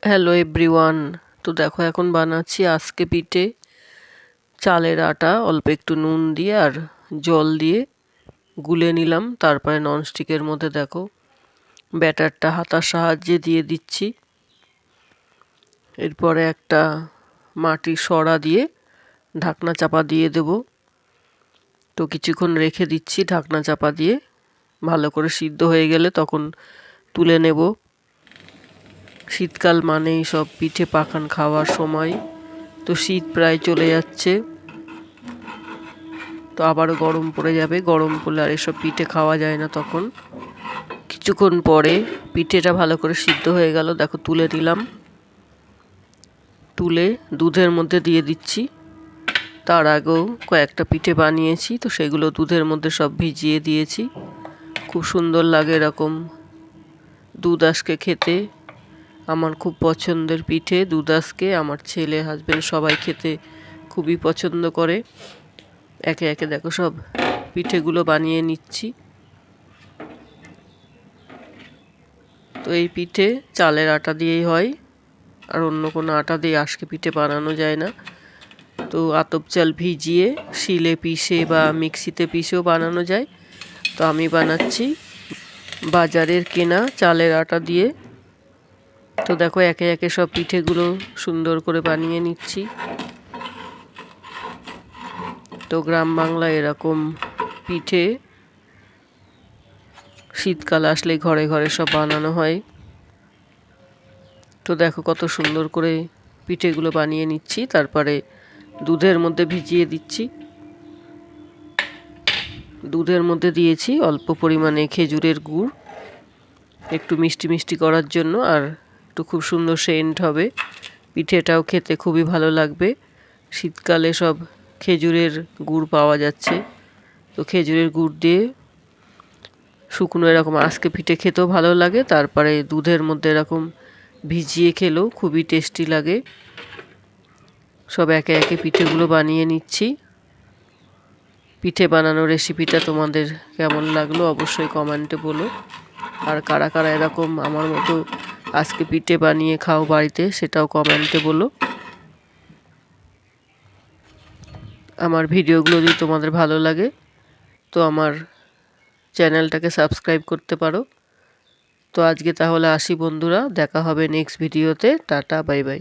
Hello everyone. তো দেখো এখন বানাচ্ছি আজকে পিঠে। চালের আটা অল্প একটু নুন দিয়ে আর জল দিয়ে গুলে নিলাম, তারপরে ননস্টিকের মধ্যে দেখো ব্যাটারটা হাতার সাহায্যে দিয়ে দিচ্ছি। এরপরে একটা মাটির সরা দিয়ে ঢাকনা চাপা দিয়ে দেব। তো কিছুক্ষণ রেখে দিচ্ছি ঢাকনা চাপা দিয়ে, ভালো করে সিদ্ধ হয়ে গেলে তখন তুলে নেব। শীতকাল মানেই সব পিঠে পাখান খাওয়ার সময়। তো শীত প্রায় চলে যাচ্ছে, তো আবারও গরম পড়ে যাবে। গরম পড়লে আর এসব পিঠে খাওয়া যায় না তখন। কিছুক্ষণ পরে পিঠেটা ভালো করে সিদ্ধ হয়ে গেল, দেখো তুলে নিলাম। তুলে দুধের মধ্যে দিয়ে দিচ্ছি। তার আগেও কয়েকটা পিঠে বানিয়েছি, তো সেগুলো দুধের মধ্যে সব ভিজিয়ে দিয়েছি। খুব সুন্দর লাগে এরকম দুধ আজকে খেতে। আমার খুব পছন্দের পিঠে দুধ আজকে। আমার ছেলে, হাজবেন্ড সবাই খেতে খুবই পছন্দ করে। একে একে দেখো সব পিঠেগুলো বানিয়ে নিচ্ছি। তো এই পিঠে চালের আটা দিয়েই হয়, আর অন্য কোনো আটা দিয়ে আজকে পিঠে বানানো যায় না। তো আতপ চাল ভিজিয়ে শিলে পিষে বা মিক্সিতে পিষেও বানানো যায়। তো আমি বানাচ্ছি বাজারের কেনা চালের আটা দিয়ে। তো দেখো একে একে সব পিঠেগুলো সুন্দর করে বানিয়ে নিচ্ছি। তো গ্রাম বাংলায় এরকম পিঠে শীতকাল আসলে ঘরে ঘরে সব বানানো হয়। তো দেখো কত সুন্দর করে পিঠেগুলো বানিয়ে নিচ্ছি। তারপরে দুধের মধ্যে ভিজিয়ে দিচ্ছি। দুধের মধ্যে দিয়েছি অল্প পরিমাণে খেজুরের গুড়, একটু মিষ্টি মিষ্টি করার জন্য, আর একটু খুব সুন্দর সেন্ট হবে। পিঠেটাও খেতে খুবই ভালো লাগবে। শীতকালে সব খেজুরের গুড় পাওয়া যাচ্ছে, তো খেজুরের গুড় দিয়ে শুকনো এরকম আজকে পিঠে খেতেও ভালো লাগে। তারপরে দুধের মধ্যে এরকম ভিজিয়ে খেলেও খুবই টেস্টি লাগে। সব একে একে পিঠেগুলো বানিয়ে নিচ্ছি। পিঠে বানানোর রেসিপিটা তোমাদের কেমন লাগলো অবশ্যই কমেন্টে বলো। আর কারা কারা এরকম আমার মতো আজকে পিঠে বানিয়ে খাও বাড়িতে, সেটাও কমেন্টে বলো। আমার ভিডিওগুলো যদি তোমাদের ভালো লাগে তো আমার চ্যানেলটাকে সাবস্ক্রাইব করতে পারো। তো আজকে তাহলে আসি বন্ধুরা, দেখা হবে নেক্সট ভিডিওতে। Tata, bye bye.